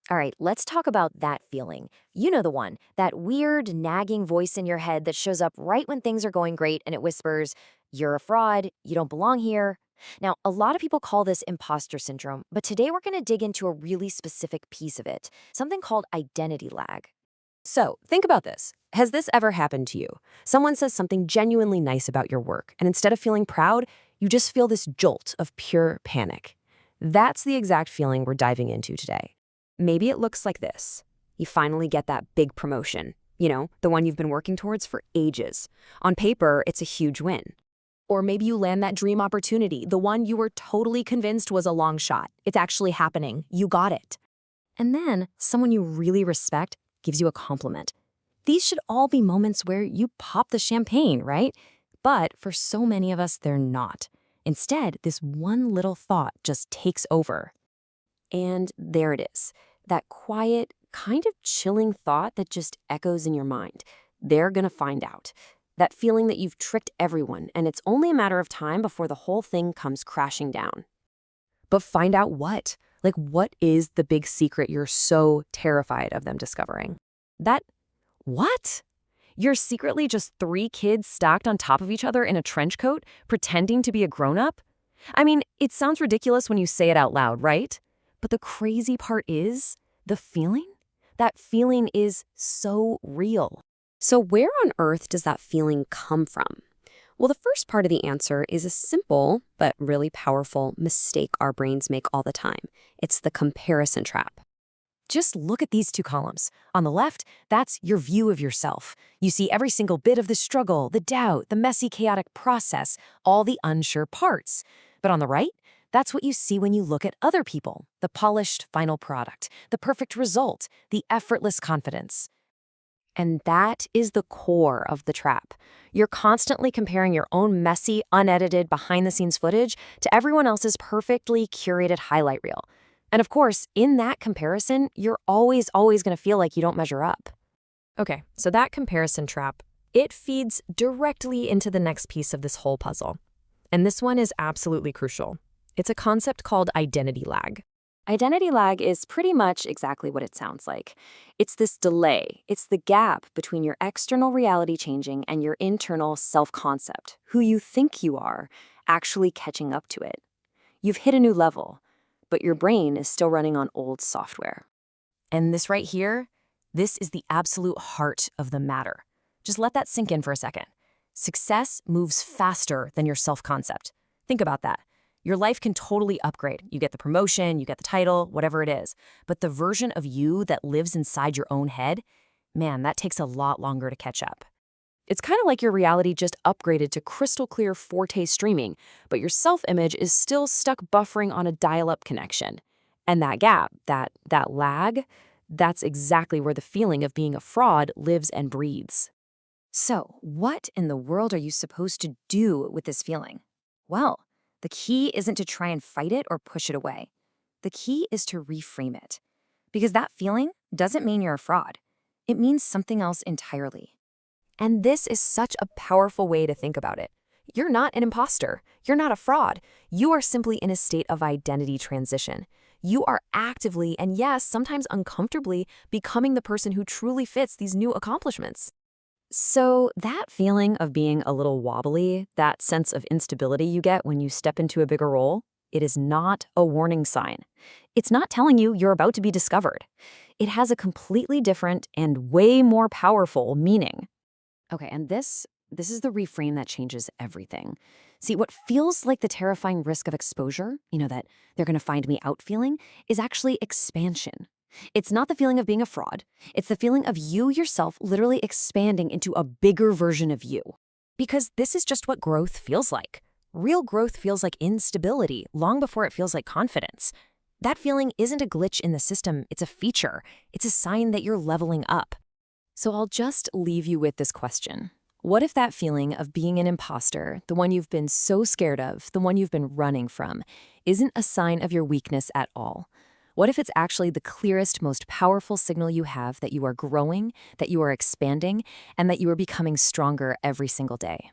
All right, let's talk about that feeling. You know the one, that weird, nagging voice in your head that shows up right when things are going great and it whispers, "You're a fraud, you don't belong here." Now, a lot of people call this imposter syndrome, but today we're going to dig into a really specific piece of it, something called identity lag. So, think about this. Has this ever happened to you? Someone says something genuinely nice about your work, and instead of feeling proud, you just feel this jolt of pure panic. That's the exact feeling we're diving into today. Maybe it looks like this. You finally get that big promotion, the one you've been working towards for ages. On paper, it's a huge win. Or maybe you land that dream opportunity, the one you were totally convinced was a long shot. It's actually happening. You got it. And then someone you really respect gives you a compliment. These should all be moments where you pop the champagne, right? But for so many of us, they're not. Instead, this one little thought just takes over. And there it is, that quiet, kind of chilling thought that just echoes in your mind. They're gonna find out. That feeling that you've tricked everyone, and it's only a matter of time before the whole thing comes crashing down. But find out what? Like, what is the big secret you're so terrified of them discovering? That what? You're secretly just three kids stacked on top of each other in a trench coat, pretending to be a grown-up? I mean, it sounds ridiculous when you say it out loud, right? But the crazy part is, the feeling? That feeling is so real. So where on earth does that feeling come from? Well, the first part of the answer is a simple but really powerful mistake our brains make all the time. It's the comparison trap. Just look at these two columns. On the left, that's your view of yourself. You see every single bit of the struggle, the doubt, the messy, chaotic process, all the unsure parts. But on the right, that's what you see when you look at other people, the polished final product, the perfect result, the effortless confidence. And that is the core of the trap. You're constantly comparing your own messy, unedited, behind-the-scenes footage to everyone else's perfectly curated highlight reel. And of course, in that comparison, you're always going to feel like you don't measure up. Okay, so that comparison trap, it feeds directly into the next piece of this whole puzzle. And this one is absolutely crucial. It's a concept called identity lag. Identity lag is pretty much exactly what it sounds like. It's this delay. It's the gap between your external reality changing and your internal self-concept, who you think you are, actually catching up to it. You've hit a new level, but your brain is still running on old software. And this right here, this is the absolute heart of the matter. Just let that sink in for a second. Success moves faster than your self-concept. Think about that. Your life can totally upgrade. You get the promotion, you get the title, whatever it is. But the version of you that lives inside your own head, man, that takes a lot longer to catch up. It's kind of like your reality just upgraded to crystal clear 4K streaming, but your self-image is still stuck buffering on a dial-up connection. And that gap, that lag, that's exactly where the feeling of being a fraud lives and breathes. So, what in the world are you supposed to do with this feeling? Well, the key isn't to try and fight it or push it away. The key is to reframe it. Because that feeling doesn't mean you're a fraud. It means something else entirely. And this is such a powerful way to think about it. You're not an imposter. You're not a fraud. You are simply in a state of identity transition. You are actively, and yes, sometimes uncomfortably, becoming the person who truly fits these new accomplishments. So that feeling of being a little wobbly, that sense of instability you get when you step into a bigger role, it is not a warning sign. It's not telling you you're about to be discovered. It has a completely different and way more powerful meaning. Okay, and this is the reframe that changes everything. See, what feels like the terrifying risk of exposure, that they're going to find me out feeling, is actually expansion. It's not the feeling of being a fraud. It's the feeling of you yourself literally expanding into a bigger version of you. Because this is just what growth feels like. Real growth feels like instability long before it feels like confidence. That feeling isn't a glitch in the system, it's a feature. It's a sign that you're leveling up. So I'll just leave you with this question. What if that feeling of being an imposter, the one you've been so scared of, the one you've been running from, isn't a sign of your weakness at all? What if it's actually the clearest, most powerful signal you have that you are growing, that you are expanding, and that you are becoming stronger every single day?